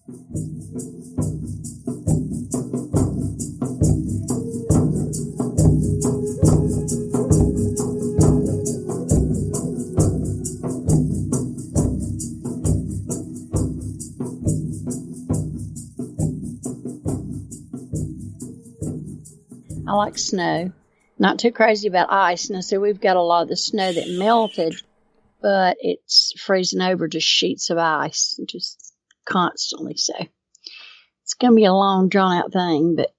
I like snow. Not too crazy about ice. Now, so we've got a lot of the snow that melted, but it's freezing over to sheets of ice just constantly. So it's going to be a long, drawn-out thing, but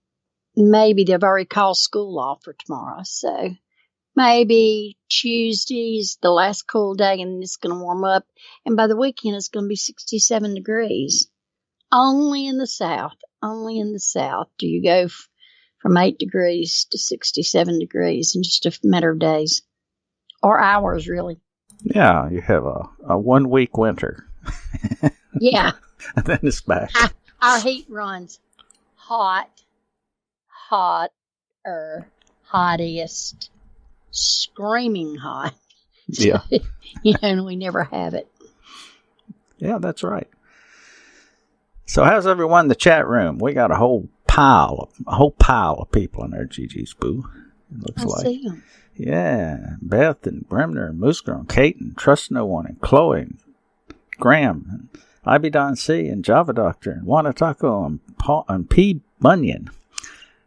maybe they've already called school off for tomorrow. So maybe Tuesday's the last cool day, and it's going to warm up. And by the weekend, it's going to be 67 degrees. Only in the South. Only in the South do you go from 8 degrees to 67 degrees in just a matter of days. Or hours, really. Yeah, you have a 1 week winter. Yeah. And then it's back. Our heat runs hottest, screaming hot. Yeah. And we never have it. Yeah, that's right. So how's everyone in the chat room? We got a whole pile of people in there, Gigi's Boo. It looks like. See them. Yeah, Beth and Bremner and Moosegirl and Kate and Trust No One and Chloe and Graham and Ibidon C and Java Doctor and Wanatako and Paul and P. Bunyan.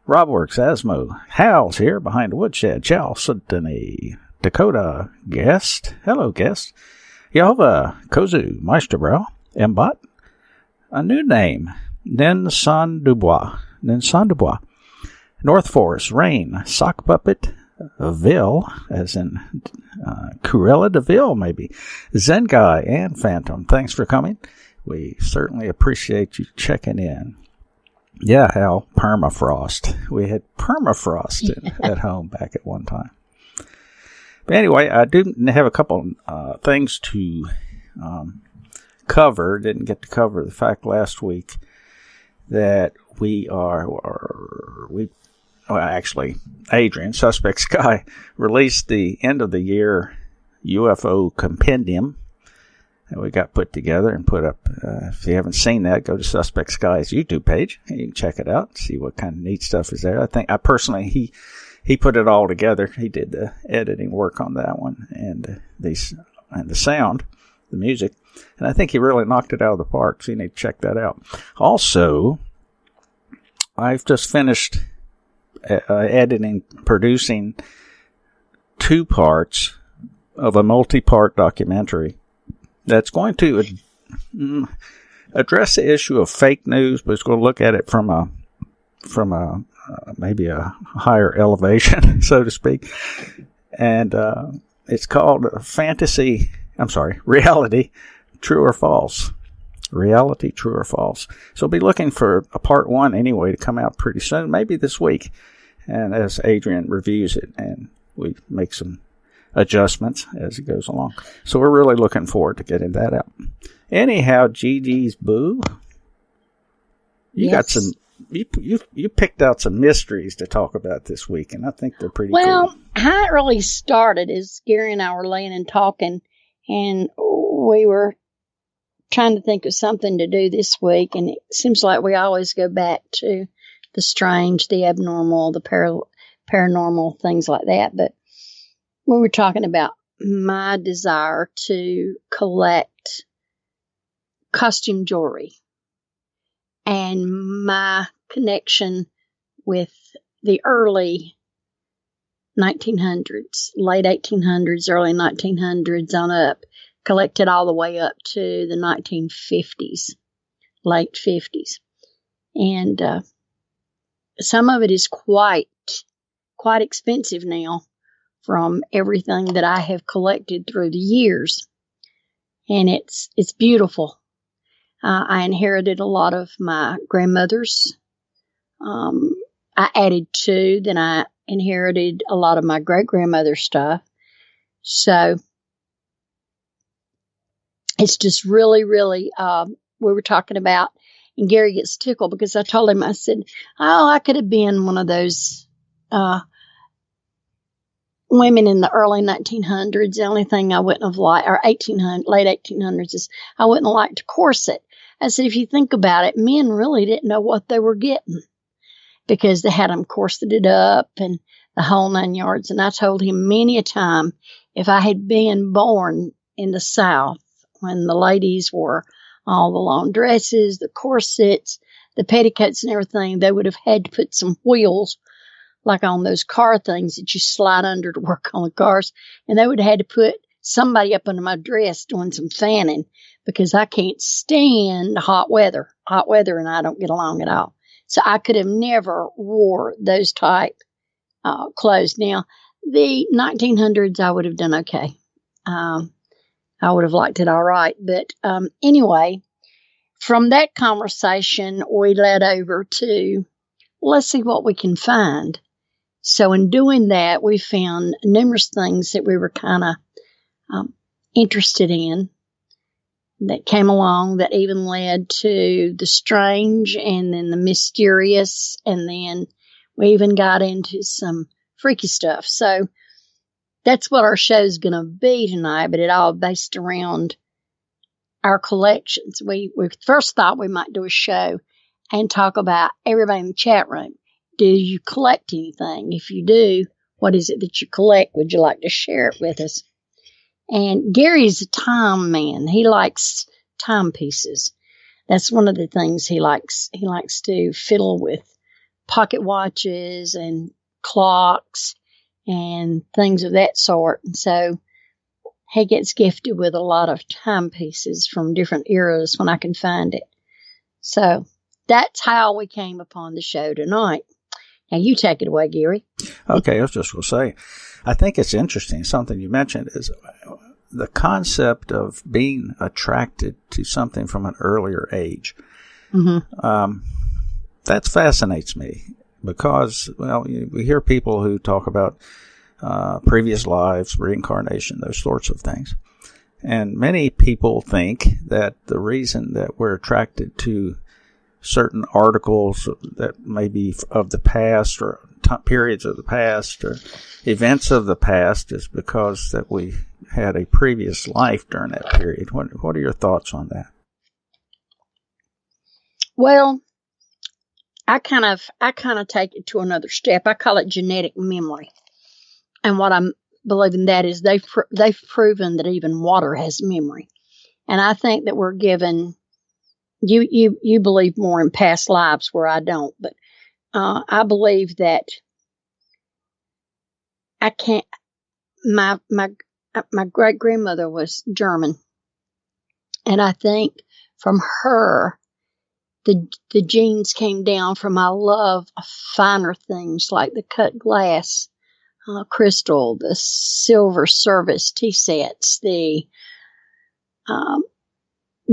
Robworks, Asmo, Hal's here behind the woodshed. Chal Sudani, Dakota, Guest. Hello, Guest. Yehovah, Kozu, Meisterbrow, Mbot. A new name, Nensan Dubois. North Forest, Rain, Sock Puppet, Ville, as in Cruella de Ville, maybe. Zen Guy and Phantom, thanks for coming. We certainly appreciate you checking in. Yeah, Hal, permafrost. We had permafrost at home back at one time. But anyway, I do have a couple things to cover. Didn't get to cover the fact last week that actually, Adrian, Suspect Sky, released the end of the year UFO compendium that we got put together and put up. If you haven't seen that, go to Suspect Sky's YouTube page. You can check it out, see what kind of neat stuff is there. I personally, he put it all together. He did the editing work on that one and the sound, the music. And I think he really knocked it out of the park, so you need to check that out. Also, I've just finished producing 2 parts of a multi-part documentary that's going to address the issue of fake news, but it's going to look at it from a maybe a higher elevation, so to speak. And it's called Reality, True or False. Reality, True or False. So I'll be looking for a part 1 anyway to come out pretty soon, maybe this week. And as Adrian reviews it, and we make some adjustments as it goes along. So we're really looking forward to getting that out. Anyhow, Gigi's Boo, you got some. You picked out some mysteries to talk about this week, and I think they're pretty cool. Well, how it really started is Gary and I were laying and talking, and we were trying to think of something to do this week, and it seems like we always go back to the strange, the abnormal, the paranormal, things like that. But we were talking about my desire to collect costume jewelry and my connection with the early 1900s, late 1800s, early 1900s on up, collected all the way up to the 1950s, late 50s. And some of it is quite expensive now from everything that I have collected through the years. And it's beautiful. I inherited a lot of my grandmother's. I added 2, then I inherited a lot of my great-grandmother's stuff. So it's just really, really, we were talking about, and Gary gets tickled because I told him, I said, oh, I could have been one of those women in the early 1900s. The only thing I wouldn't have liked, or late 1800s, is I wouldn't have liked a corset. I said, if you think about it, men really didn't know what they were getting because they had them corseted up and the whole 9 yards. And I told him many a time, if I had been born in the South when the ladies wore all the long dresses, the corsets, the petticoats and everything, they would have had to put some wheels like on those car things that you slide under to work on the cars. And they would have had to put somebody up under my dress doing some fanning because I can't stand hot weather. Hot weather and I don't get along at all. So I could have never wore those type clothes. Now, the 1900s, I would have done okay. I would have liked it all right. But anyway, from that conversation, we led over to, let's see what we can find. So in doing that, we found numerous things that we were kind of interested in that came along that even led to the strange and then the mysterious. And then we even got into some freaky stuff. So that's what our show's going to be tonight, but it all based around our collections. We first thought we might do a show and talk about everybody in the chat room. Do you collect anything? If you do, what is it that you collect? Would you like to share it with us? And Gary's a time man. He likes timepieces. That's one of the things he likes. He likes to fiddle with pocket watches and clocks and things of that sort. And so he gets gifted with a lot of timepieces from different eras when I can find it. So that's how we came upon the show tonight. Now you take it away, Gary. Okay, I was just going to say, I think it's interesting. Something you mentioned is the concept of being attracted to something from an earlier age. Mm-hmm. That fascinates me because, well, we hear people who talk about previous lives, reincarnation, those sorts of things. And many people think that the reason that we're attracted to certain articles that may be of the past or periods of the past or events of the past is because that we had a previous life during that period. What are your thoughts on that? Well, I kind of take it to another step. I call it genetic memory. And what I'm believing that is they've proven that even water has memory. And I think that we're given, you believe more in past lives where I don't, but I believe that my great grandmother was German. And I think from her, the genes came down from my love of finer things like the cut glass, crystal, the silver service tea sets, the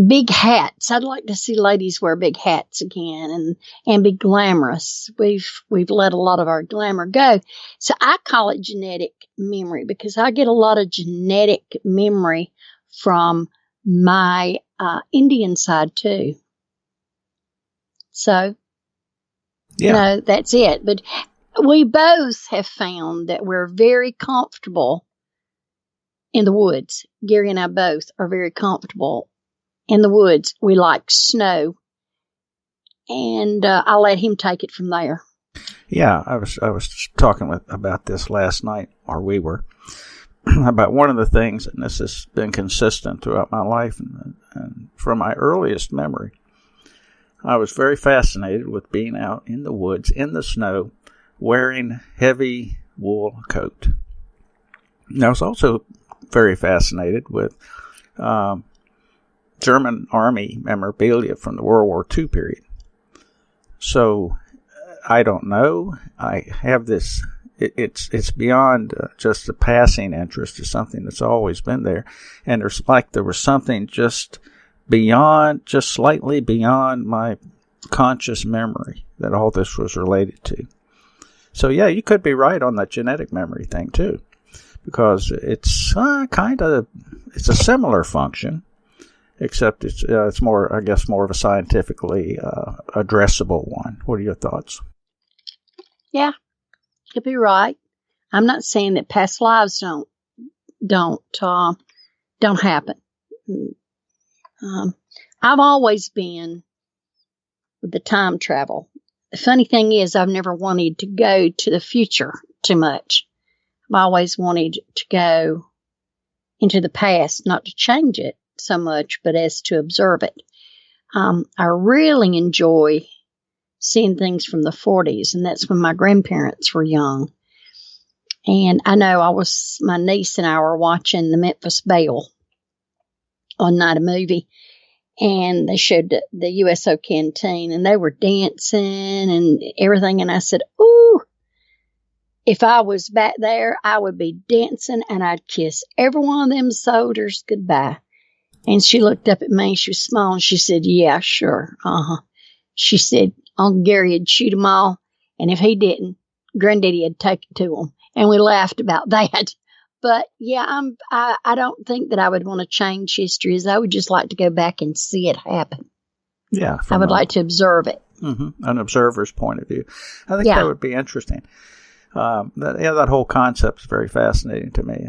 big hats. I'd like to see ladies wear big hats again and be glamorous. We've let a lot of our glamour go. So I call it genetic memory because I get a lot of genetic memory from my Indian side too. So, yeah, that's it. But we both have found that we're very comfortable in the woods. Gary and I both are very comfortable in the woods. We like snow, and I'll let him take it from there. Yeah, I was talking about this last night, or we were, about one of the things, and this has been consistent throughout my life, and from my earliest memory, I was very fascinated with being out in the woods, in the snow, wearing heavy wool coat. And I was also very fascinated with German Army memorabilia from the World War II period. So I don't know. I have this. It's beyond just a passing interest. It's something that's always been there, and there was something just slightly beyond my conscious memory that all this was related to. So yeah, you could be right on that genetic memory thing too, because it's it's a similar function, except it's more, I guess, more of a scientifically addressable one. What are your thoughts? Yeah, you'd be right. I'm not saying that past lives don't happen. I've always been with the time travel. The funny thing is, I've never wanted to go to the future too much. I've always wanted to go into the past, not to change it so much, but as to observe it. I really enjoy seeing things from the 40s, and that's when my grandparents were young. And I know my niece and I were watching the Memphis Belle one night, a movie, and they showed the USO canteen, and they were dancing and everything. And I said, ooh, if I was back there, I would be dancing and I'd kiss every one of them soldiers goodbye. And she looked up at me, she was small, and she said, yeah, sure. She said, Uncle Gary would shoot them all, and if he didn't, Granddaddy would take it to him. And we laughed about that. But yeah, I don't think that I would want to change histories. I would just like to go back and see it happen. Yeah. I would like to observe it. Mm-hmm, an observer's point of view. I think that would be interesting. That whole concept is very fascinating to me.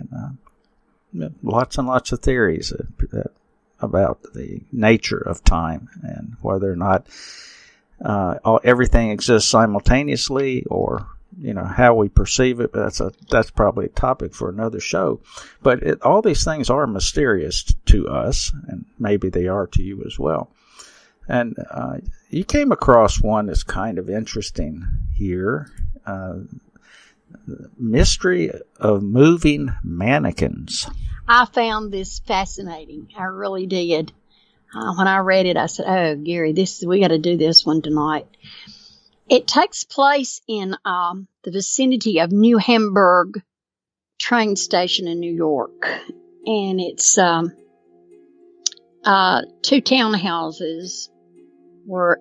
And lots and lots of theories about the nature of time and whether or not everything exists simultaneously, or how we perceive it. But that's probably a topic for another show. But all these things are mysterious to us, and maybe they are to you as well. And you came across one that's kind of interesting here. Mystery of moving mannequins. I found this fascinating. I really did. When I read it, I said, oh, Gary, we got to do this one tonight. It takes place in the vicinity of New Hamburg train station in New York. And it's 2 townhouses were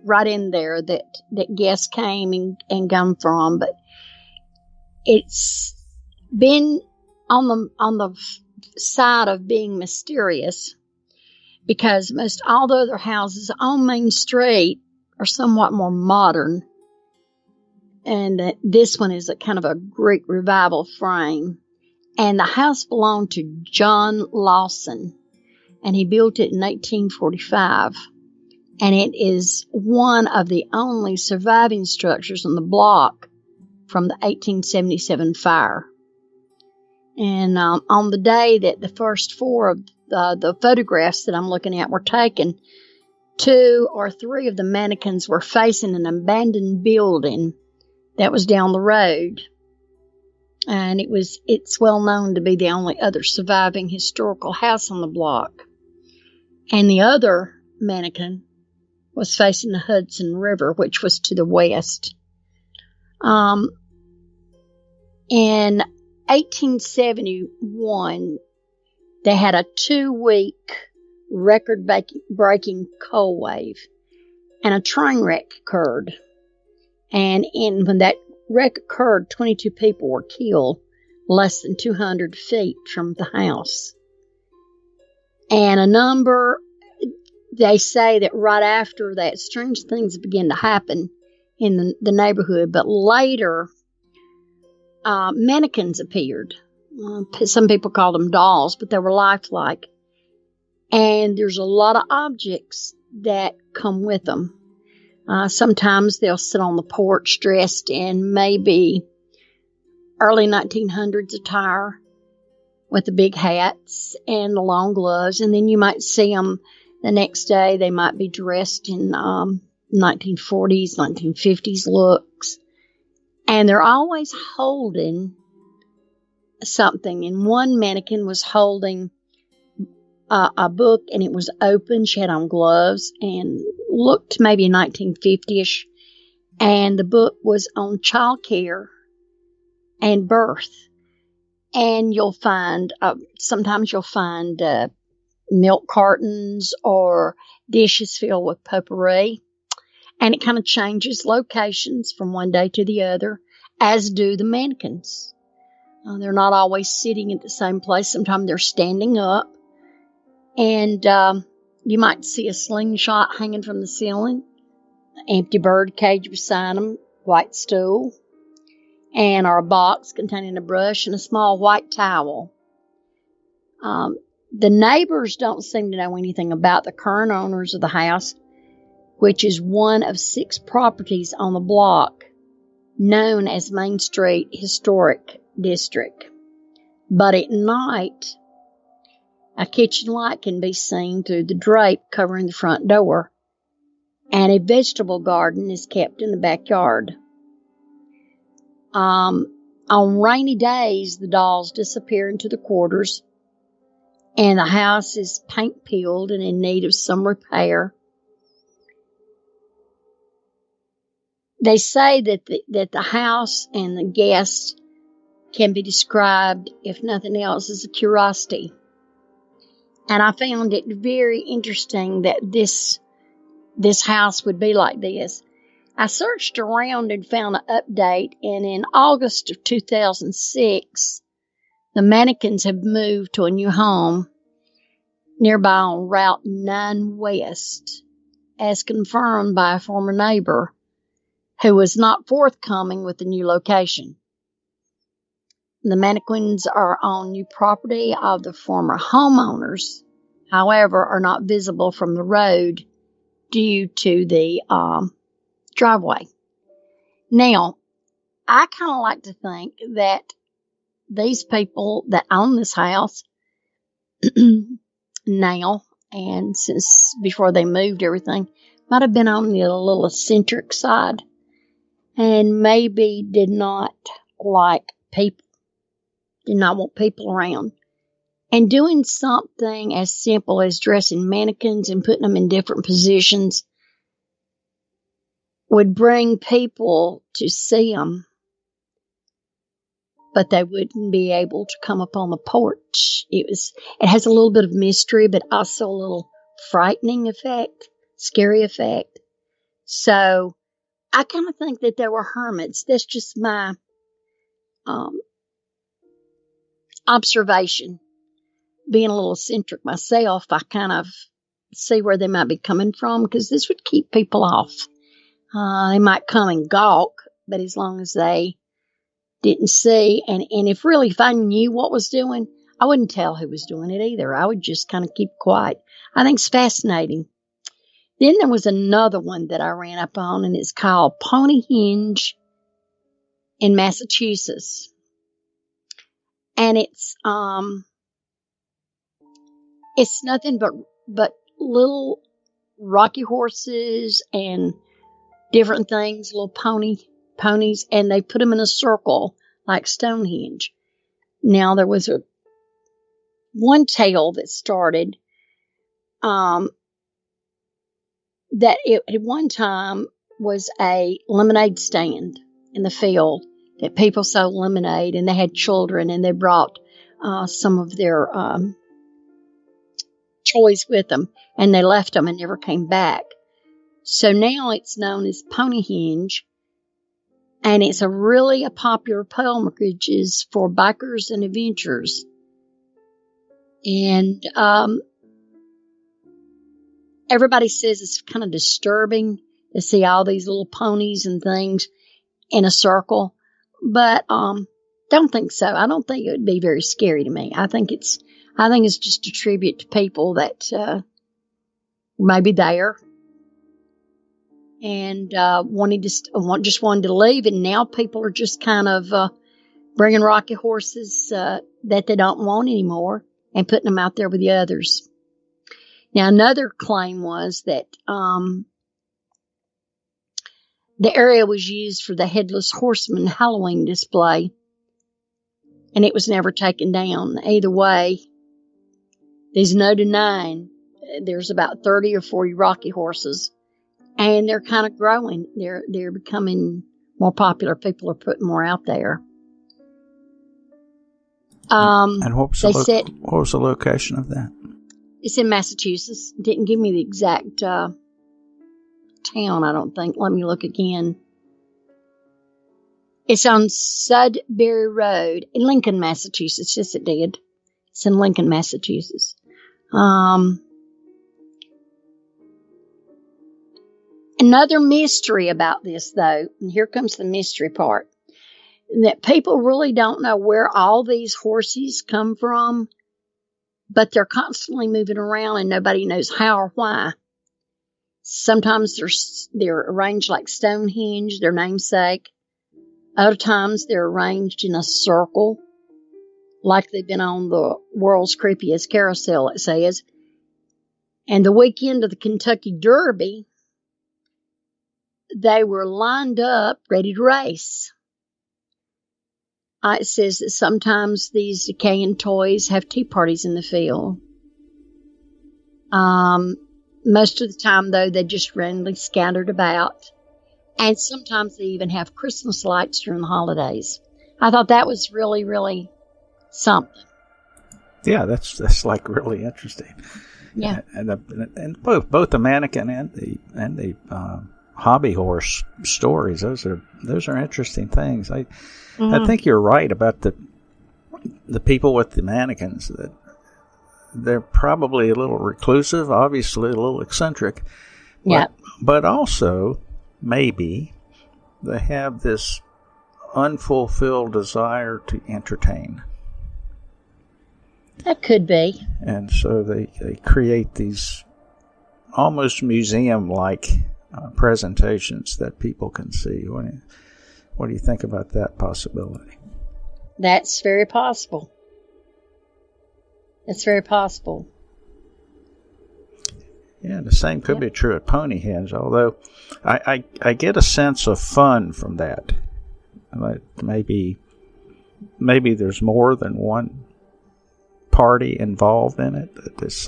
right in there that guests came and come from. But it's been on the side of being mysterious, because most all the other houses on Main Street are somewhat more modern, and this one is a kind of a Greek revival frame. And the house belonged to John Lawson, and he built it in 1845, and it is one of the only surviving structures on the block from the 1877 fire. And on the day that the first 4 of the photographs that I'm looking at were taken, 2 or 3 of the mannequins were facing an abandoned building that was down the road. And it's well known to be the only other surviving historical house on the block. And the other mannequin was facing the Hudson River, which was to the west. In 1871, they had a 2-week record-breaking cold wave, and a train wreck occurred. And when that wreck occurred, 22 people were killed less than 200 feet from the house. And they say that right after that, strange things began to happen in the neighborhood, but later mannequins appeared. Some people called them dolls, but they were lifelike. And there's a lot of objects that come with them. Sometimes they'll sit on the porch dressed in maybe early 1900s attire with the big hats and the long gloves. And then you might see them the next day. They might be dressed in 1940s, 1950s looks. And they're always holding something. And one mannequin was holding a book, and it was open. She had on gloves and looked maybe 1950-ish. And the book was on child care and birth. And sometimes you'll find milk cartons or dishes filled with potpourri. And it kind of changes locations from one day to the other, as do the mannequins. They're not always sitting at the same place. Sometimes they're standing up. And you might see a slingshot hanging from the ceiling, an empty bird cage beside them, white stool, or a box containing a brush and a small white towel. The neighbors don't seem to know anything about the current owners of the house, which is one of 6 properties on the block known as Main Street Historic District. But at night, a kitchen light can be seen through the drape covering the front door, and a vegetable garden is kept in the backyard. On rainy days, the dolls disappear into the quarters, and the house is paint peeled and in need of some repair. They say that the house and the guests can be described, if nothing else, as a curiosity. And I found it very interesting that this house would be like this. I searched around and found an update, and in August of 2006, the mannequins have moved to a new home nearby on Route 9 West, as confirmed by a former neighbor who was not forthcoming with the new location. The mannequins are on new property of the former homeowners, however, are not visible from the road due to the driveway. Now, I kind of like to think that these people that own this house now, and since before they moved everything, might have been on the little eccentric side and maybe did not like people, did not want people around. And doing something as simple as dressing mannequins and putting them in different positions would bring people to see them, but they wouldn't be able to come up on the porch. It has a little bit of mystery, but also a little frightening effect, scary effect. So I kind of think that there were hermits. That's just my observation. Being a little eccentric myself, I kind of see where they might be coming from, because this would keep people off. They might come and gawk, but as long as they didn't see, and if I knew what was doing, I wouldn't tell who was doing it either. I would just kind of keep quiet. I think it's fascinating. Then there was another one that I ran up on, and it's called Ponyhenge in Massachusetts. And it's nothing but little rocky horses and different things, little ponies, and they put them in a circle like Stonehenge. Now, there was one tale that started that it at one time was a lemonade stand in the field that people sold lemonade, and they had children, and they brought some of their toys with them, and they left them and never came back. So now it's known as Ponyhenge, and it's a popular pilgrimage for bikers and adventurers. And everybody says it's kind of disturbing to see all these little ponies and things in a circle, but don't think so. I don't think it would be very scary to me. I think it's just a tribute to people that may be there and just wanted to leave, and now people are just kind of bringing rocky horses that they don't want anymore and putting them out there with the others. Now, another claim was that the area was used for the Headless Horseman Halloween display, and it was never taken down. Either way, there's no denying there's about 30 or 40 rocky horses, and they're kind of growing. They're becoming more popular. People are putting more out there. And what was the location of that? It's in Massachusetts. Didn't give me the exact town, I don't think. Let me look again. It's on Sudbury Road in Lincoln, Massachusetts. Yes, it did. It's in Lincoln, Massachusetts. Another mystery about this, though, and here comes the mystery part, that people really don't know where all these horses come from. but they're constantly moving around and nobody knows how or why. Sometimes they're arranged like Stonehenge, their namesake. Other times they're arranged in a circle, like they've been on the world's creepiest carousel, it says. And the weekend of the Kentucky Derby, they were lined up, ready to race. It says that sometimes these decaying toys have tea parties in the field. Most of the time, though, they just randomly scattered about. And sometimes they even have Christmas lights during the holidays. I thought that was really, really something. Yeah, that's like really interesting. Yeah, and both the mannequin and the hobby horse stories. Those are interesting things. I think you're right about the people with the mannequins. That they're probably a little reclusive, obviously a little eccentric. But also maybe they have this unfulfilled desire to entertain. That could be. And so they create these almost museum-like presentations that people can see. What do you think about that possibility? That's very possible. It's very possible. Yeah, the same could be true at pony hens, although I get a sense of fun from that. Maybe there's more than one party involved in it. It's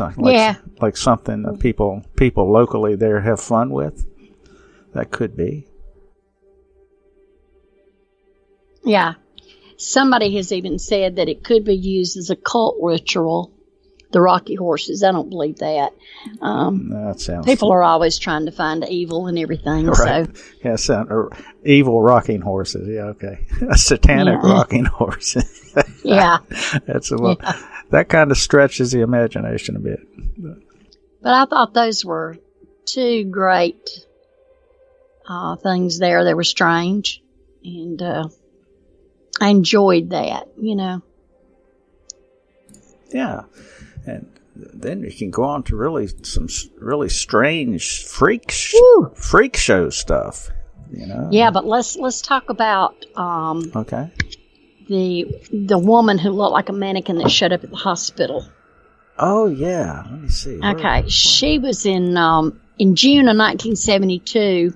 like something that people locally there have fun with. That could be. Yeah. Somebody has even said that it could be used as a cult ritual. The Rocky Horses. I don't believe that. That sounds. People are always trying to find evil and everything. Right. So. Yeah, evil rocking horses. Yeah, okay. A satanic rocking horse. Yeah. That's a little. Yeah. That kind of stretches the imagination a bit. But I thought those were two great things there. They were strange, and I enjoyed that. Yeah. And then you can go on to some really strange freak show stuff, Yeah, but let's talk about okay, the woman who looked like a mannequin that showed up at the hospital. Oh yeah, let me see. Okay, she was in June of 1972.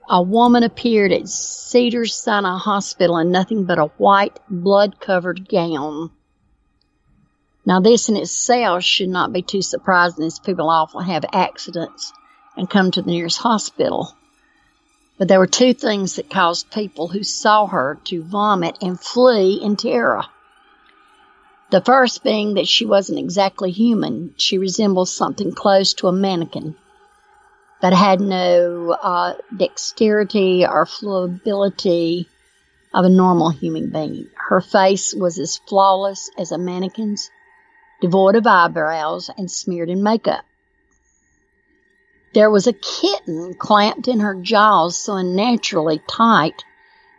A woman appeared at Cedars-Sinai Hospital in nothing but a white, blood-covered gown. Now, this in itself should not be too surprising, as people often have accidents and come to the nearest hospital. But there were two things that caused people who saw her to vomit and flee in terror. The first being that she wasn't exactly human. She resembled something close to a mannequin, but had no dexterity or fluidity of a normal human being. Her face was as flawless as a mannequin's, devoid of eyebrows and smeared in makeup. There was a kitten clamped in her jaws so unnaturally tight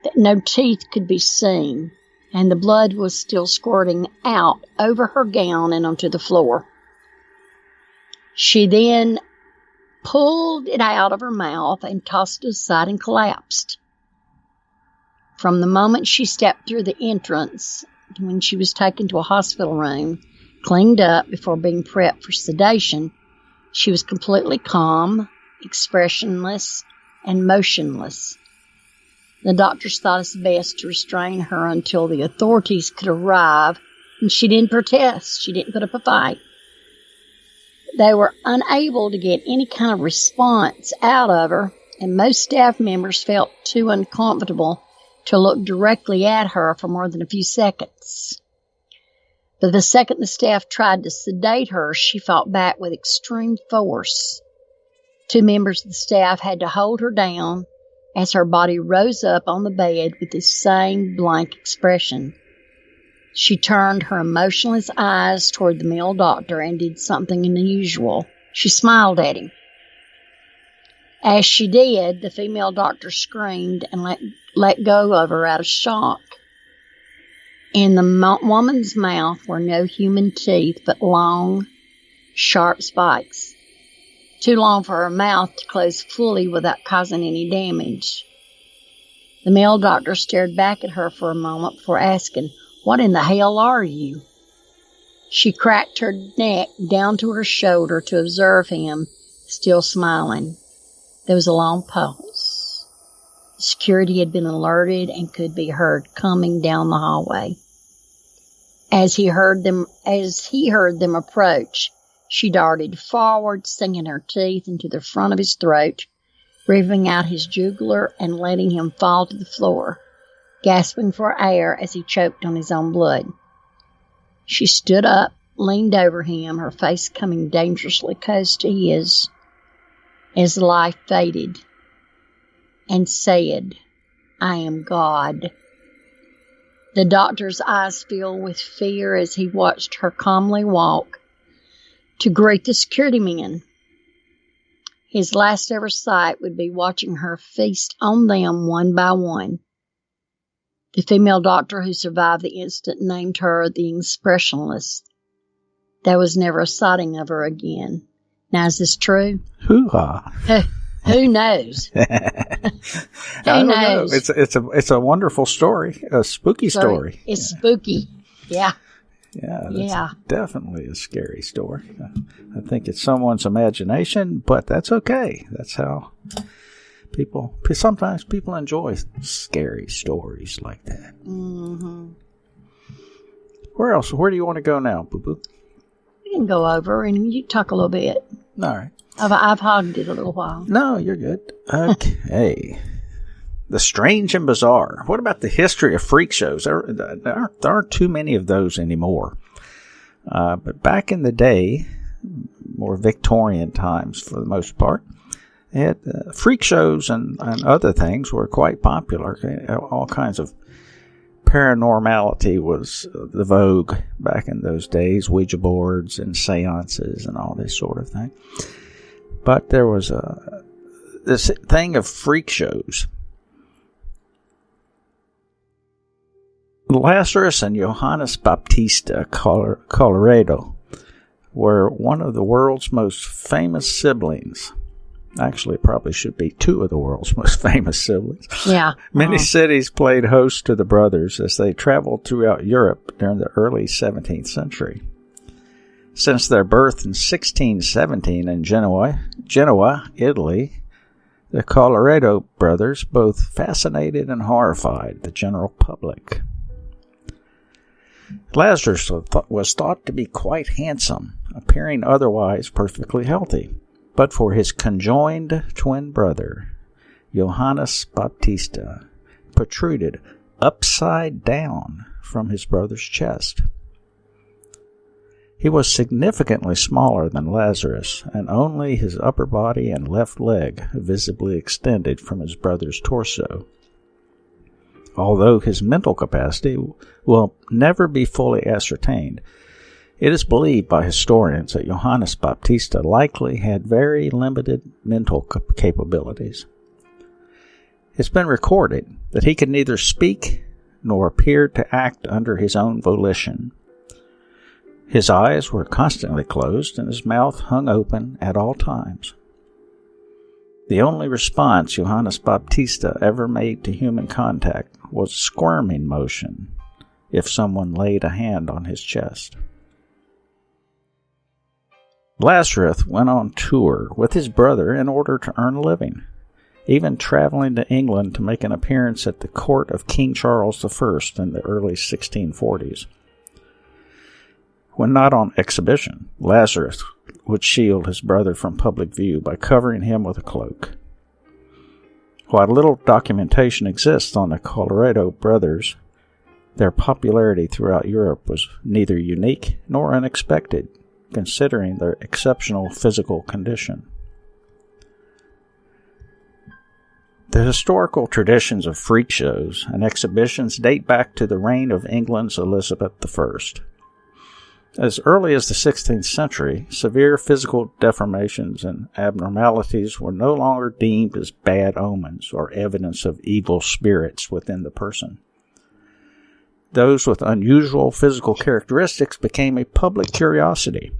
that no teeth could be seen, and the blood was still squirting out over her gown and onto the floor. She then pulled it out of her mouth and tossed it aside and collapsed. From the moment she stepped through the entrance, when she was taken to a hospital room, cleaned up before being prepped for sedation, she was completely calm, expressionless, and motionless. The doctors thought it best to restrain her until the authorities could arrive, and she didn't protest. She didn't put up a fight. They were unable to get any kind of response out of her, and most staff members felt too uncomfortable to look directly at her for more than a few seconds. But the second the staff tried to sedate her, she fought back with extreme force. Two members of the staff had to hold her down as her body rose up on the bed with the same blank expression. She turned her emotionless eyes toward the male doctor and did something unusual. She smiled at him. As she did, the female doctor screamed and let go of her out of shock. In the woman's mouth were no human teeth, but long, sharp spikes, too long for her mouth to close fully without causing any damage. The male doctor stared back at her for a moment before asking, "What in the hell are you?" She cracked her neck down to her shoulder to observe him, still smiling. There was a long pause. Security had been alerted and could be heard coming down the hallway. As he heard them approach, she darted forward, sinking her teeth into the front of his throat, ripping out his jugular and letting him fall to the floor, gasping for air as he choked on his own blood. She stood up, leaned over him, her face coming dangerously close to his, as life faded, and said, "I am God." The doctor's eyes filled with fear as he watched her calmly walk to greet the security men. His last ever sight would be watching her feast on them one by one. The female doctor who survived the incident named her the Spiritualist. There was never a sighting of her again. Now, is this true? Hoo-ha. Who knows? Who knows? It's a wonderful story, a spooky story. It's spooky. Yeah. Yeah, definitely a scary story. I think it's someone's imagination, but that's okay. That's how sometimes people enjoy scary stories like that. Mm-hmm. Where else? Where do you want to go now, Boo Boo? We can go over and you talk a little bit. All right. I've hogged it a little while. No, you're good. Okay. The strange and bizarre. What about the history of freak shows? There aren't too many of those anymore. But back in the day, more Victorian times for the most part, they had freak shows and other things were quite popular. All kinds of paranormality was the vogue back in those days, Ouija boards and seances and all this sort of thing. But there was this thing of freak shows. Lazarus and Johannes Baptista Colorado were one of the world's most famous siblings. Actually, it probably should be two of the world's most famous siblings. Yeah. Many cities played host to the brothers as they traveled throughout Europe during the early 17th century. Since their birth in 1617 in Genoa, Italy, the Colorado brothers both fascinated and horrified the general public. Lazarus was thought to be quite handsome, appearing otherwise perfectly healthy, but for his conjoined twin brother, Johannes Baptista, protruded upside down from his brother's chest. He was significantly smaller than Lazarus, and only his upper body and left leg visibly extended from his brother's torso. Although his mental capacity will never be fully ascertained, it is believed by historians that Johannes Baptista likely had very limited mental capabilities. It's been recorded that he could neither speak nor appear to act under his own volition. His eyes were constantly closed and his mouth hung open at all times. The only response Johannes Baptista ever made to human contact was a squirming motion if someone laid a hand on his chest. Lazarus went on tour with his brother in order to earn a living, even traveling to England to make an appearance at the court of King Charles I in the early 1640s. When not on exhibition, Lazarus would shield his brother from public view by covering him with a cloak. While little documentation exists on the Colorado brothers, their popularity throughout Europe was neither unique nor unexpected, considering their exceptional physical condition. The historical traditions of freak shows and exhibitions date back to the reign of England's Elizabeth I. As early as the 16th century, severe physical deformations and abnormalities were no longer deemed as bad omens or evidence of evil spirits within the person. those with unusual physical characteristics became a public curiosity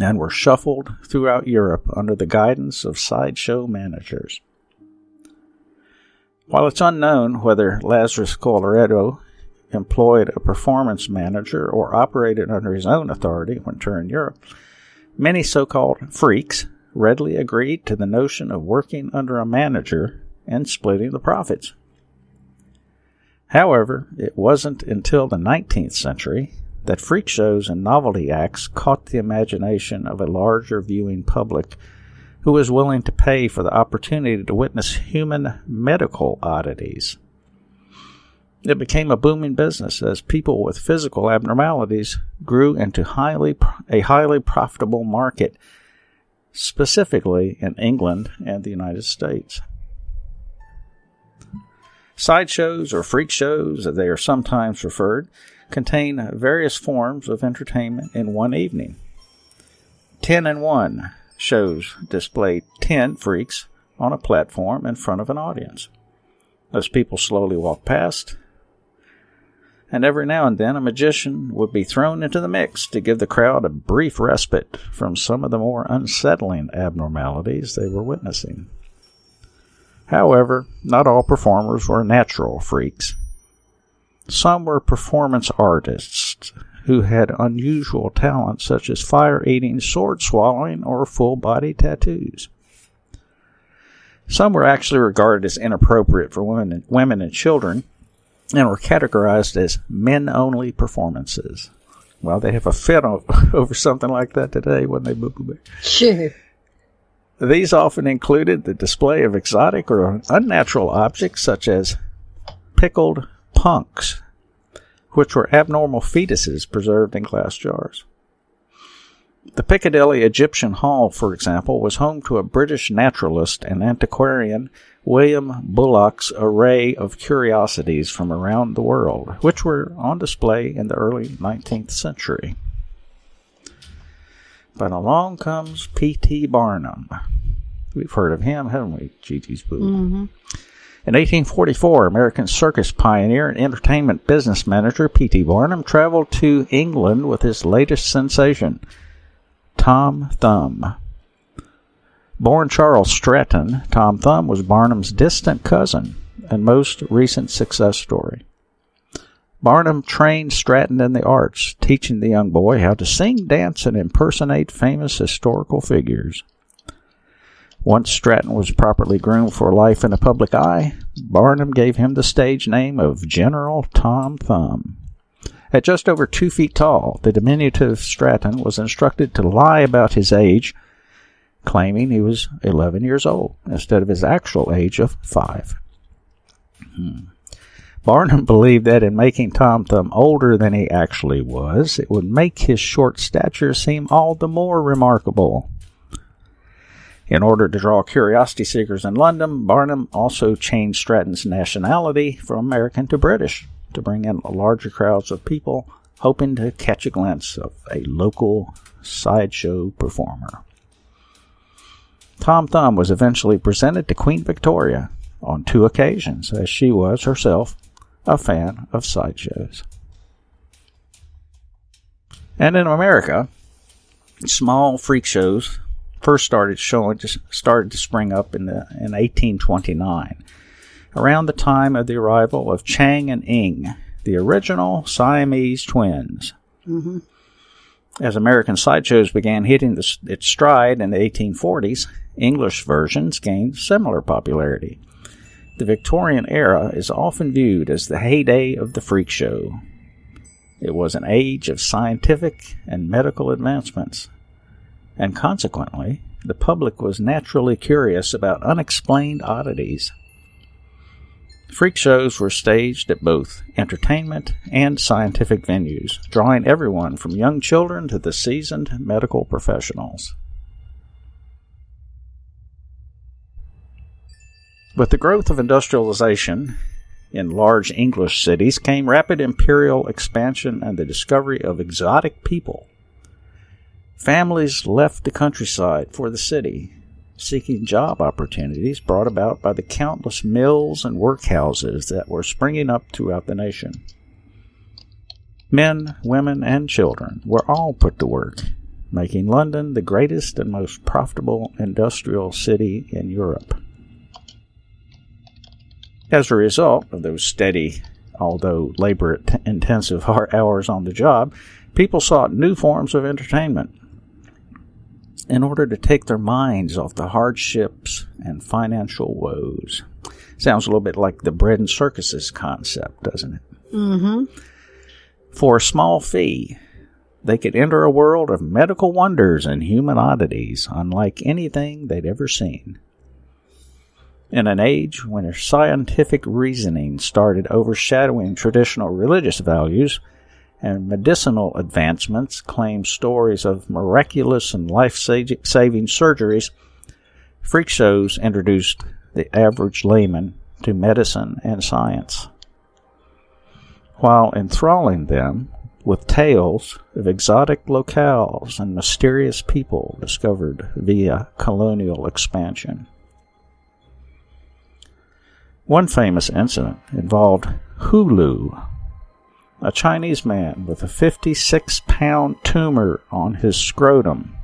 and were shuffled throughout Europe under the guidance of sideshow managers. While it's unknown whether Lazarus Colleretto employed a performance manager or operated under his own authority when touring Europe, many so-called freaks readily agreed to the notion of working under a manager and splitting the profits. However, it wasn't until the 19th century that freak shows and novelty acts caught the imagination of a larger viewing public who was willing to pay for the opportunity to witness human medical oddities. It became a booming business as people with physical abnormalities grew into a highly profitable market, specifically in England and the United States. Sideshows, or freak shows, as they are sometimes referred, contain various forms of entertainment in one evening. 10-in-1 shows display 10 freaks on a platform in front of an audience. As people slowly walk past, and every now and then a magician would be thrown into the mix to give the crowd a brief respite from some of the more unsettling abnormalities they were witnessing. However, not all performers were natural freaks. Some were performance artists who had unusual talents such as fire-eating, sword-swallowing, or full-body tattoos. Some were actually regarded as inappropriate for women and children and were categorized as men-only performances. Well, they have a fit over something like that today, wouldn't they, Boo Boo Bear? Sure. These often included the display of exotic or unnatural objects such as pickled punks, which were abnormal fetuses preserved in glass jars. The Piccadilly Egyptian Hall, for example, was home to a British naturalist and antiquarian, William Bullock's array of curiosities from around the world, which were on display in the early 19th century. But along comes P.T. Barnum. We've heard of him, haven't we, Gigi's Boo? Mm-hmm. In 1844, American circus pioneer and entertainment business manager P.T. Barnum traveled to England with his latest sensation, Tom Thumb. Born Charles Stratton, Tom Thumb was Barnum's distant cousin and most recent success story. Barnum trained Stratton in the arts, teaching the young boy how to sing, dance, and impersonate famous historical figures. Once Stratton was properly groomed for life in the public eye, Barnum gave him the stage name of General Tom Thumb. At just over 2 feet tall, the diminutive Stratton was instructed to lie about his age, claiming he was 11 years old instead of his actual age of 5. Barnum believed that in making Tom Thumb older than he actually was, it would make his short stature seem all the more remarkable. In order to draw curiosity seekers in London, Barnum also changed Stratton's nationality from American to British to bring in larger crowds of people hoping to catch a glimpse of a local sideshow performer. Tom Thumb was eventually presented to Queen Victoria on 2 occasions, as she was herself a fan of sideshows. And in America, small freak shows first started to spring up in 1829, around the time of the arrival of Chang and Ing, the original Siamese twins. Mm-hmm. As American sideshows began hitting its stride in the 1840s, English versions gained similar popularity. The Victorian era is often viewed as the heyday of the freak show. It was an age of scientific and medical advancements, and consequently, the public was naturally curious about unexplained oddities. Freak shows were staged at both entertainment and scientific venues, drawing everyone from young children to the seasoned medical professionals. With the growth of industrialization in large English cities came rapid imperial expansion and the discovery of exotic people. Families left the countryside for the city, seeking job opportunities brought about by the countless mills and workhouses that were springing up throughout the nation. Men, women, and children were all put to work, making London the greatest and most profitable industrial city in Europe. As a result of those steady, although labor-intensive hours on the job, people sought new forms of entertainment in order to take their minds off the hardships and financial woes. Sounds a little bit like the bread and circuses concept, doesn't it? Mm-hmm. For a small fee, they could enter a world of medical wonders and human oddities unlike anything they'd ever seen. In an age when scientific reasoning started overshadowing traditional religious values, and medicinal advancements claimed stories of miraculous and life-saving surgeries, freak shows introduced the average layman to medicine and science, while enthralling them with tales of exotic locales and mysterious people discovered via colonial expansion. One famous incident involved Hulu, a Chinese man with a 56-pound tumor on his scrotum.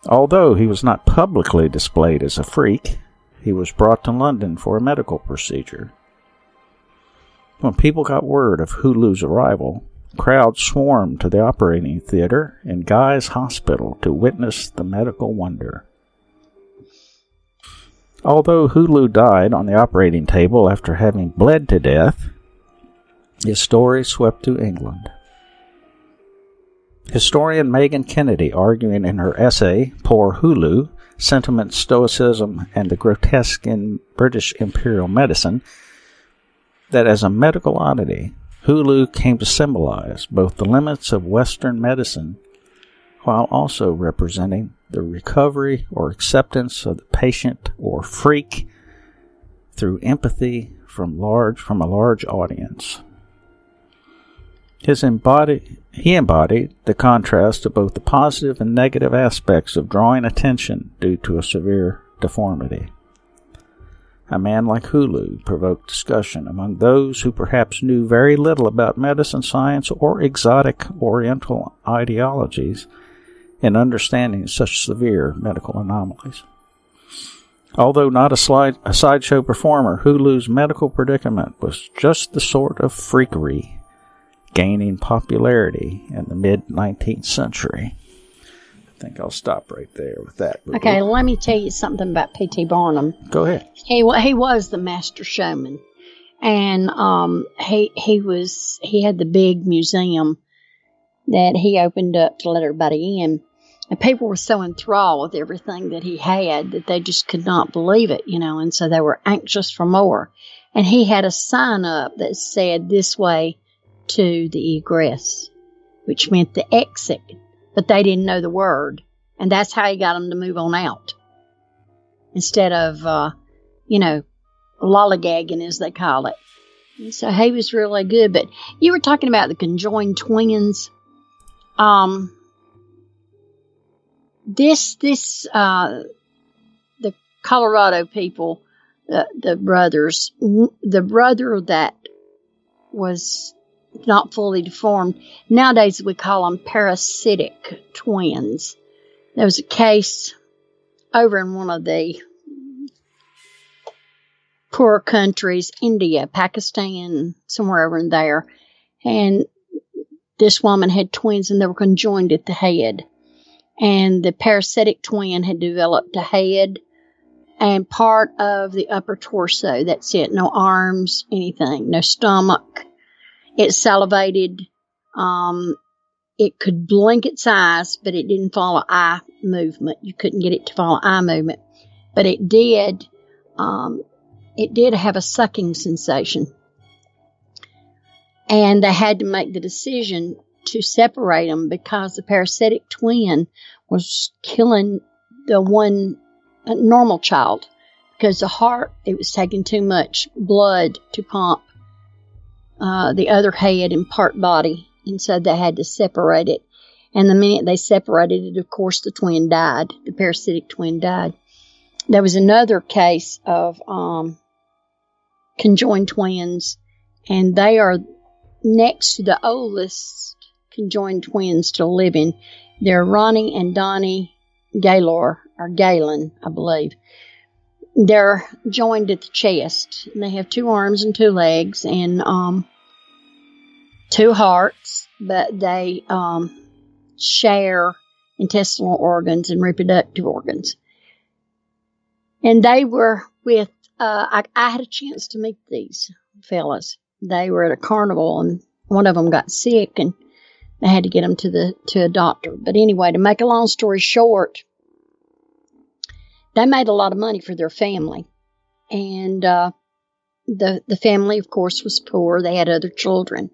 Although he was not publicly displayed as a freak, he was brought to London for a medical procedure. When people got word of Hulu's arrival, crowds swarmed to the operating theater in Guy's Hospital to witness the medical wonder. Although Hulu died on the operating table after having bled to death, his story swept to England. Historian Megan Kennedy, arguing in her essay, Poor Hulu, Sentiment, Stoicism, and the Grotesque in British Imperial Medicine, that as a medical oddity, Hulu came to symbolize both the limits of Western medicine while also representing the recovery or acceptance of the patient or freak through empathy from a large audience. He embodied the contrast of both the positive and negative aspects of drawing attention due to a severe deformity. A man like Hulu provoked discussion among those who perhaps knew very little about medicine, science, or exotic Oriental ideologies in understanding such severe medical anomalies. Although not a sideshow performer, Hulu's medical predicament was just the sort of freakery gaining popularity in the mid-19th century. I think I'll stop right there with that. Okay, let me tell you something about P.T. Barnum. Go ahead. He was the master showman, and he had the big museum that he opened up to let everybody in. And people were so enthralled with everything that he had that they just could not believe it, and so they were anxious for more. And he had a sign up that said, "This way to the egress," which meant the exit, but they didn't know the word. And that's how he got them to move on out. Instead of, lollygagging, as they call it. And so he was really good. But you were talking about the conjoined twins. The Colorado people, the brothers, the brother that was not fully deformed, nowadays we call them parasitic twins. There was a case over in one of the poor countries, India, Pakistan, somewhere over in there, and this woman had twins and they were conjoined at the head. And the parasitic twin had developed a head and part of the upper torso. That's it. No arms, anything. No stomach. It salivated. It could blink its eyes, but it didn't follow eye movement. You couldn't get it to follow eye movement. But it did have a sucking sensation. And they had to make the decision to separate them because the parasitic twin was killing the one normal child because the heart, it was taking too much blood to pump the other head and part body, and so they had to separate it. And the minute they separated it, of course, the twin died. The parasitic twin died. There was another case of conjoined twins and they are next to the oldest conjoined twins still living. They're Ronnie and Donnie Gaylor, or Galen, I believe. They're joined at the chest, and they have 2 arms and 2 legs and 2 hearts, but they share intestinal organs and reproductive organs. And they were with, I had a chance to meet these fellas. They were at a carnival, and one of them got sick, and they had to get him to a doctor. But anyway, to make a long story short, they made a lot of money for their family. And the family, of course, was poor. They had other children.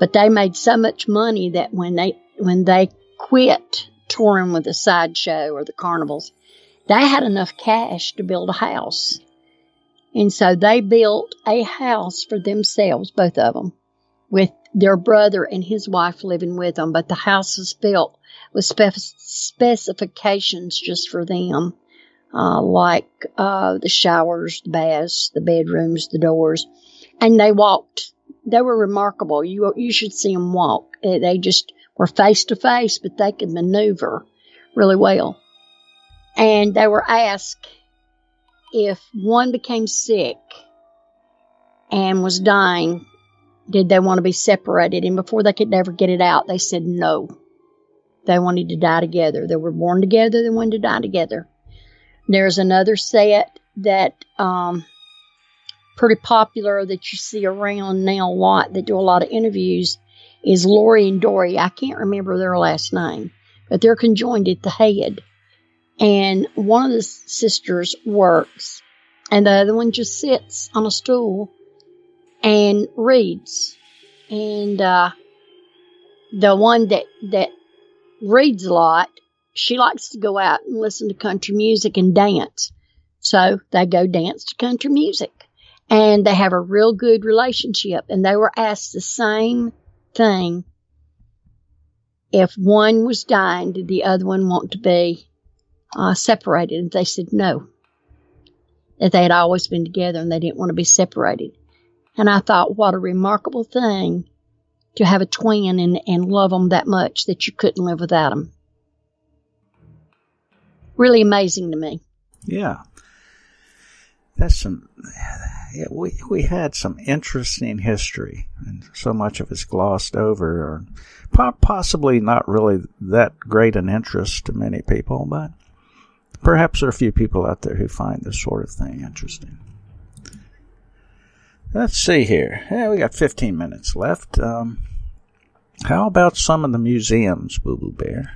But they made so much money that when they quit touring with the sideshow or the carnivals, they had enough cash to build a house. And so they built a house for themselves, both of them, with their brother and his wife living with them. But the house was built with specifications just for them, like the showers, the baths, the bedrooms, the doors. And they walked. They were remarkable. You should see them walk. They just were face to face, but they could maneuver really well. And they were asked if one became sick and was dying, did they want to be separated? And before they could ever get it out, they said no. They wanted to die together. They were born together. They wanted to die together. There's another set that pretty popular that you see around now a lot, that do a lot of interviews, is Lori and Dory. I can't remember their last name, but they're conjoined at the head. And one of the sisters works, and the other one just sits on a stool and reads. And the one that reads a lot, she likes to go out and listen to country music and dance. So they go dance to country music. And they have a real good relationship. And they were asked the same thing. If one was dying, did the other one want to be separated? And they said no. That they had always been together and they didn't want to be separated. And I thought, what a remarkable thing to have a twin and love them that much that you couldn't live without them. Really amazing to me. Yeah. That's some... Yeah, we had some interesting history, and so much of it's glossed over, or possibly not really that great an interest to many people, but perhaps there are a few people out there who find this sort of thing interesting. Let's see here. Yeah, we got 15 minutes left. How about some of the museums, Boo Boo Bear?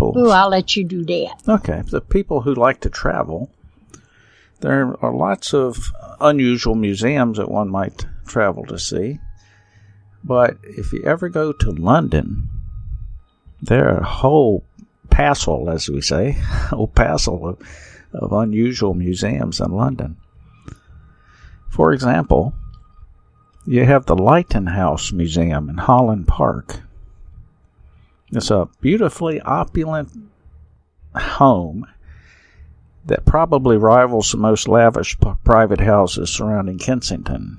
Ooh, I'll let you do that. Okay, the people who like to travel, there are lots of unusual museums that one might travel to see. But if you ever go to London, there are a whole passel, as we say, a whole passel of unusual museums in London. For example, you have the Lighthouse Museum in Holland Park. It's a beautifully opulent home that probably rivals the most lavish private houses surrounding Kensington.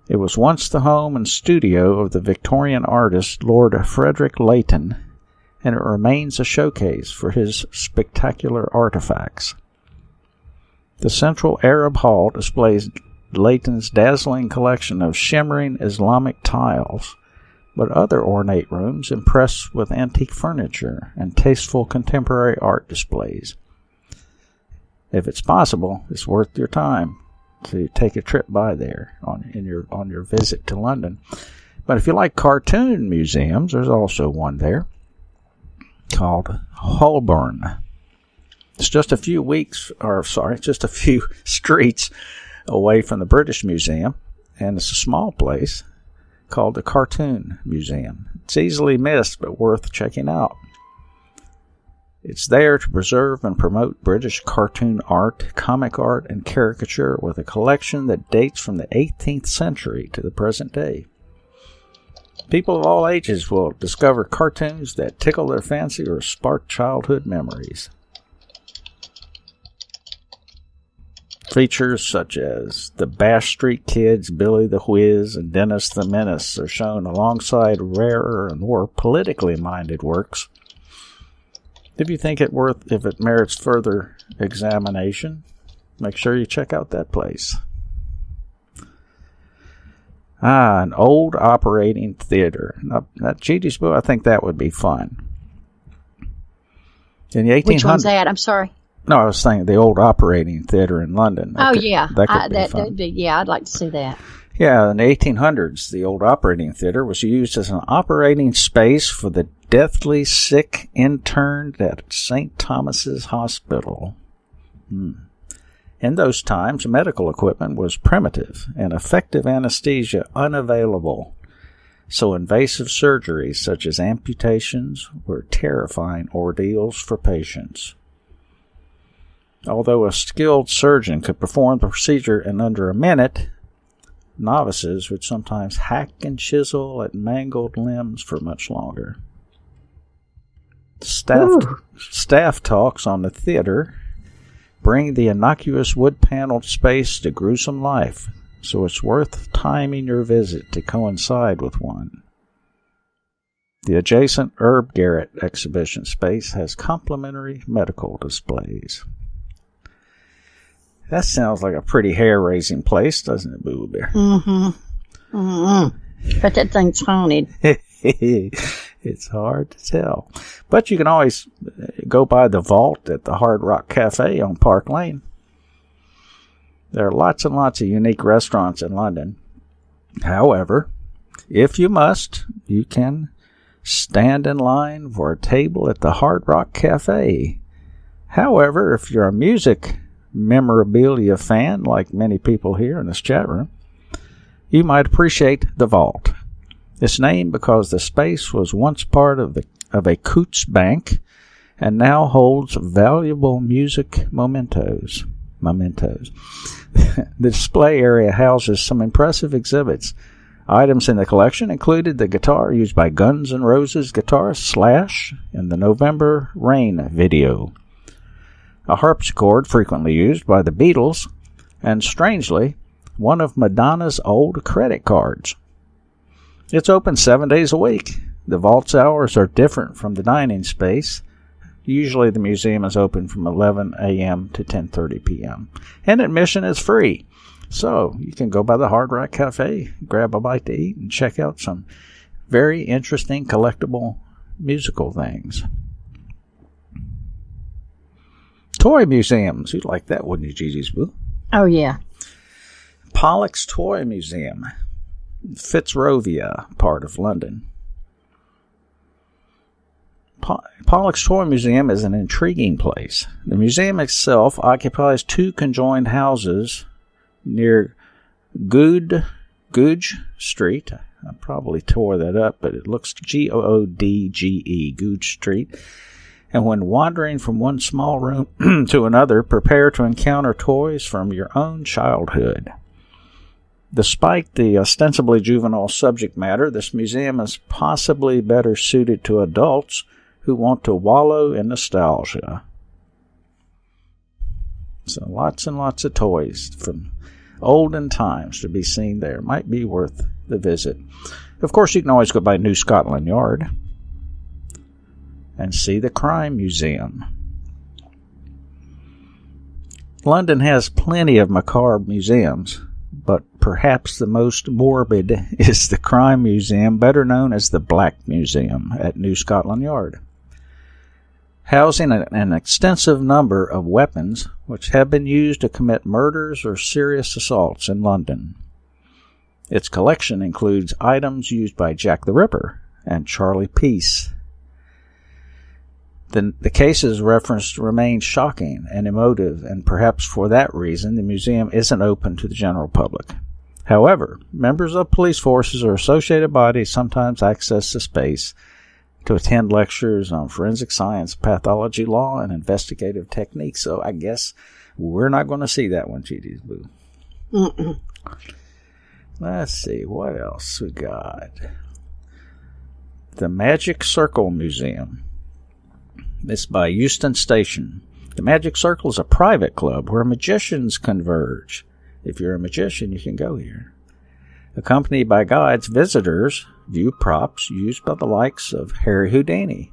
It was once the home and studio of the Victorian artist Lord Frederick Leighton, and it remains a showcase for his spectacular artifacts. The central Arab hall displays Leighton's dazzling collection of shimmering Islamic tiles, but other ornate rooms impress with antique furniture and tasteful contemporary art displays. If it's possible, it's worth your time to take a trip by there on your visit to London. But if you like cartoon museums, there's also one there called Holborn. It's just a few streets away from the British Museum, and it's a small place called the Cartoon Museum. It's easily missed, but worth checking out. It's there to preserve and promote British cartoon art, comic art, and caricature with a collection that dates from the 18th century to the present day. People of all ages will discover cartoons that tickle their fancy or spark childhood memories. Features such as the Bash Street Kids, Billy the Whiz, and Dennis the Menace are shown alongside rarer and more politically minded works. If you think if it merits further examination, make sure you check out that place. An old operating theater. Now, that G.D.'s book, I think that would be fun. In the 1800s. Which one's that? I'm sorry. No, I was saying the old operating theater in London. That could be fun. I'd like to see that. Yeah, in the 1800s, the old operating theater was used as an operating space for the deathly sick interned at St. Thomas's Hospital. In those times, medical equipment was primitive and effective anesthesia unavailable, so invasive surgeries such as amputations were terrifying ordeals for patients. Although a skilled surgeon could perform the procedure in under a minute, novices would sometimes hack and chisel at mangled limbs for much longer. Staff talks on the theater bring the innocuous wood-paneled space to gruesome life, so it's worth timing your visit to coincide with one. The adjacent Herb Garrett exhibition space has complimentary medical displays. That sounds like a pretty hair-raising place, doesn't it, Boo Bear? But that thing's haunted. It's hard to tell. But you can always go by the vault at the Hard Rock Cafe on Park Lane. There are lots and lots of unique restaurants in London. However, if you must, you can stand in line for a table at the Hard Rock Cafe. However, if you're a music memorabilia fan, like many people here in this chat room, you might appreciate the vault. It's named because the space was once part of a Coots bank and now holds valuable music mementos. The display area houses some impressive exhibits. Items in the collection included the guitar used by Guns N' Roses guitarist Slash in the November Rain video, a harpsichord frequently used by the Beatles, and strangely, one of Madonna's old credit cards. It's open 7 days a week. The vault's hours are different from the dining space. Usually the museum is open from 11 a.m. to 10:30 p.m. And admission is free. So you can go by the Hard Rock Cafe, grab a bite to eat, and check out some very interesting collectible musical things. Toy museums. You'd like that, wouldn't you, Gigi's Boo? Oh, yeah. Pollock's Toy Museum, Fitzrovia, part of London. Pollock's Toy Museum is an intriguing place. The museum itself occupies two conjoined houses near Goodge Street. I probably tore that up, but it looks Goodge, Goodge Street. And when wandering from one small room to another, prepare to encounter toys from your own childhood. Despite the ostensibly juvenile subject matter, this museum is possibly better suited to adults who want to wallow in nostalgia. So lots and lots of toys from olden times to be seen there. Might be worth the visit. Of course, you can always go by New Scotland Yard and see the Crime Museum. London has plenty of macabre museums, but perhaps the most morbid is the Crime Museum, better known as the Black Museum at New Scotland Yard, housing an extensive number of weapons which have been used to commit murders or serious assaults in London. Its collection includes items used by Jack the Ripper and Charlie Peace. The cases referenced remain shocking and emotive, and perhaps for that reason the museum isn't open to the general public. However, members of police forces or associated bodies sometimes access the space to attend lectures on forensic science, pathology, law, and investigative techniques. So I guess we're not going to see that one, G.D.'s Boo. Mm-mm. Let's see, what else we got? The Magic Circle Museum. It's by Euston Station. The Magic Circle is a private club where magicians converge. If you're a magician, you can go here. Accompanied by guides, visitors view props used by the likes of Harry Houdini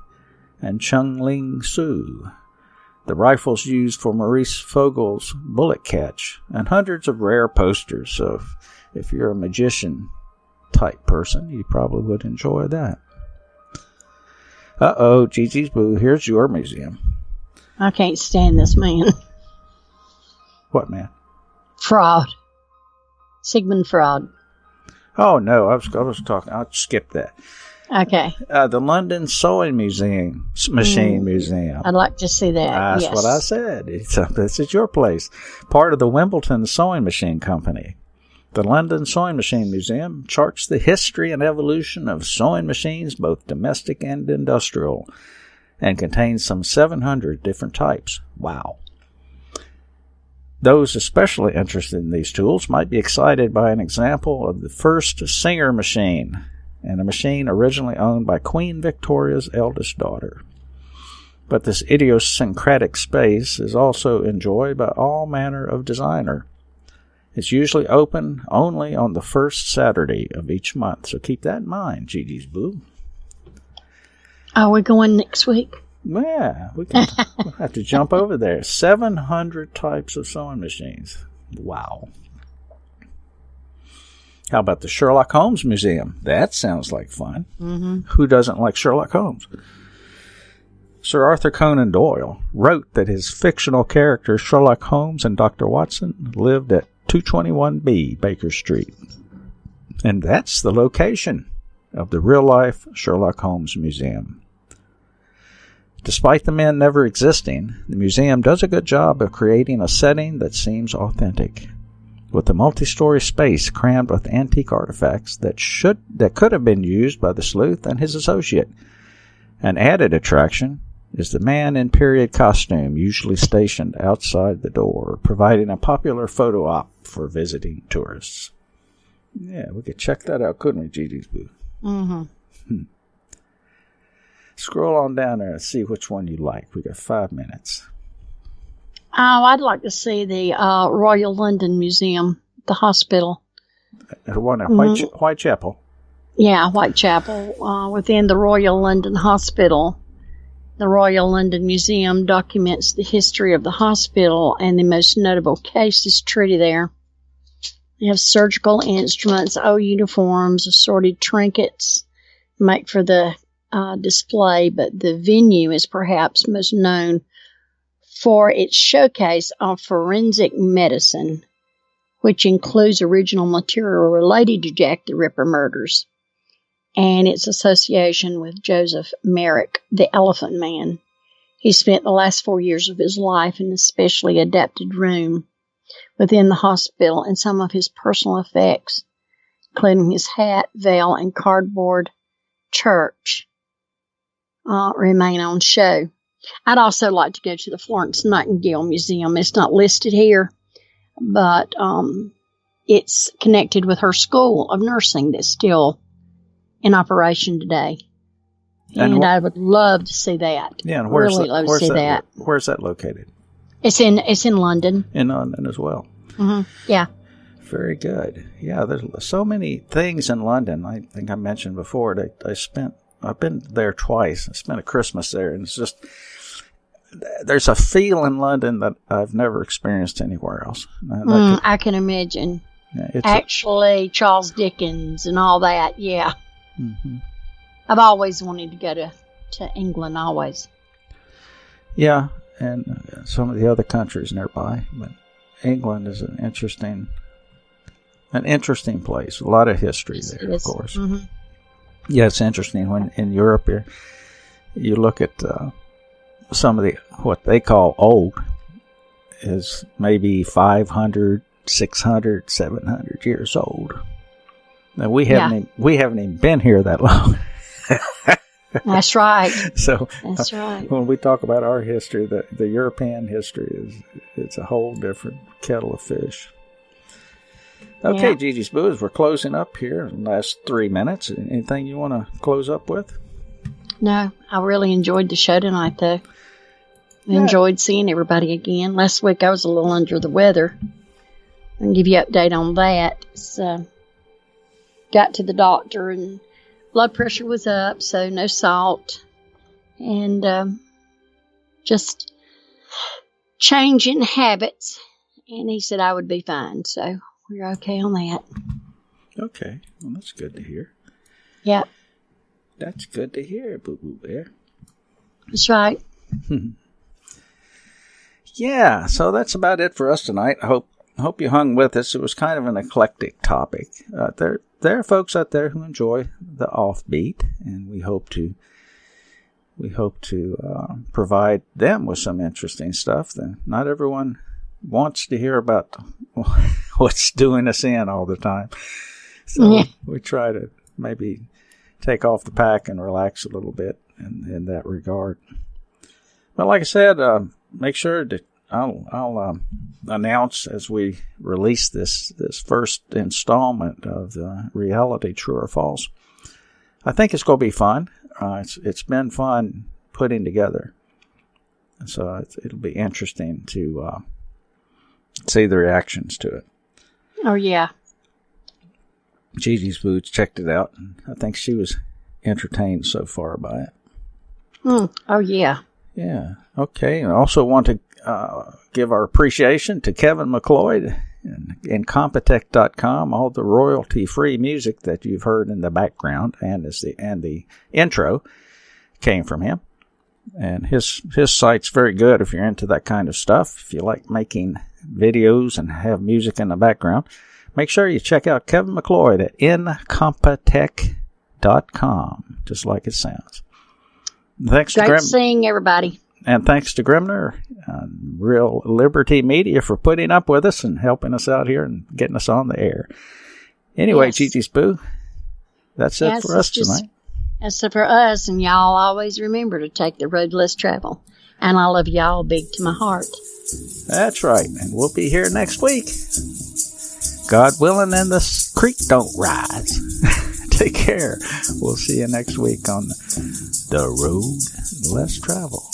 and Chung Ling Soo, the rifles used for Maurice Fogel's bullet catch, and hundreds of rare posters. So if you're a magician type person, you probably would enjoy that. Uh-oh, Gigi's Boo, here's your museum. I can't stand this man. What man? Fraud. Sigmund Freud. Oh, no, I was talking. I'll skip that. Okay. The London Sewing Machine Museum. I'd like to see that. That's yes. what I said. This is your place. Part of the Wimbledon Sewing Machine Company. The London Sewing Machine Museum charts the history and evolution of sewing machines, both domestic and industrial, and contains some 700 different types. Wow. Those especially interested in these tools might be excited by an example of the first Singer machine, and a machine originally owned by Queen Victoria's eldest daughter. But this idiosyncratic space is also enjoyed by all manner of designer. It's usually open only on the first Saturday of each month, so keep that in mind, Gigi's Boo. Are we going next week? Yeah, we'll have to jump over there. 700 types of sewing machines. Wow. How about the Sherlock Holmes Museum? That sounds like fun. Mm-hmm. Who doesn't like Sherlock Holmes? Sir Arthur Conan Doyle wrote that his fictional characters Sherlock Holmes and Dr. Watson lived at 221B Baker Street. And that's the location of the real-life Sherlock Holmes Museum. Despite the men never existing, the museum does a good job of creating a setting that seems authentic, with the multi-story space crammed with antique artifacts that could have been used by the sleuth and his associate. An added attraction is the man in period costume, usually stationed outside the door, providing a popular photo op for visiting tourists. Yeah, we could check that out, couldn't we, Gigi's Boo? Mm-hmm. Scroll on down there and see which one you like. We got 5 minutes. Oh, I'd like to see the Royal London Museum, the hospital. The one at Whitechapel. Yeah, Whitechapel, within the Royal London Hospital. The Royal London Museum documents the history of the hospital and the most notable cases treated there. They have surgical instruments, old uniforms, assorted trinkets make for the display, but the venue is perhaps most known for its showcase of forensic medicine, which includes original material related to Jack the Ripper murders, and its association with Joseph Merrick, the Elephant Man. He spent the last 4 years of his life in a specially adapted room within the hospital, and some of his personal effects, including his hat, veil, and cardboard church, remain on show. I'd also like to go to the Florence Nightingale Museum. It's not listed here, but it's connected with her school of nursing that's still in operation today. And I would love to see that. Yeah, and love to see that. Where's that located? It's in London. In London as well. Mm-hmm. Yeah. Very good. Yeah, there's so many things in London. I think I mentioned before that I've been there twice. I spent a Christmas there, and it's just, there's a feel in London that I've never experienced anywhere else. I can imagine. Yeah, actually, Charles Dickens and all that, yeah. Mm-hmm. I've always wanted to go to England, always. Yeah, and some of the other countries nearby, but England is an interesting place. A lot of history there, of course. Mm-hmm. Yeah, it's interesting when in Europe you look at some of what they call old is maybe 500, 600, 700 years old. Now we haven't even been here that long. That's right. So that's right. When we talk about our history, the European history it's a whole different kettle of fish. Okay, Gigi's Boo, as we're closing up here in the last 3 minutes, anything you want to close up with? No, I really enjoyed the show tonight, though. Enjoyed seeing everybody again. Last week I was a little under the weather. I'll give you an update on that. So, got to the doctor and blood pressure was up, so no salt. And just changing habits. And he said I would be fine. So, we're okay on that. Okay. Well, that's good to hear. Yep. That's good to hear, Boo-Boo Bear. That's right. Yeah, so that's about it for us tonight. I hope you hung with us. It was kind of an eclectic topic. There are folks out there who enjoy the offbeat, and we hope to provide them with some interesting stuff. Then not everyone wants to hear about what's doing us in all the time, so we try to maybe take off the pack and relax a little bit in that regard. But like I said, make sure that I'll announce as we release this first installment of the reality true or false. I think it's going to be fun. It's been fun putting together, so it'll be interesting to see the reactions to it. Oh yeah. Gigi's Boots checked it out, and I think she was entertained so far by it. Oh yeah. Yeah. Okay. And I also want to give our appreciation to Kevin McLeod and Incompetech.com. All the royalty-free music that you've heard in the background and the intro came from him. And his site's very good if you're into that kind of stuff. If you like making videos and have music in the background, make sure you check out Kevin McLeod at Incompetech.com, just like it sounds. Thanks Great to seeing everybody. And thanks to Grimner, Real Liberty Media, for putting up with us and helping us out here and getting us on the air. Anyway, yes. Gigi's Boo, that's it for us tonight. That's it for us, and y'all always remember to take the road less traveled. And I love y'all big to my heart. That's right, and we'll be here next week. God willing, and the creek don't rise. Take care. We'll see you next week on The Road Less Traveled.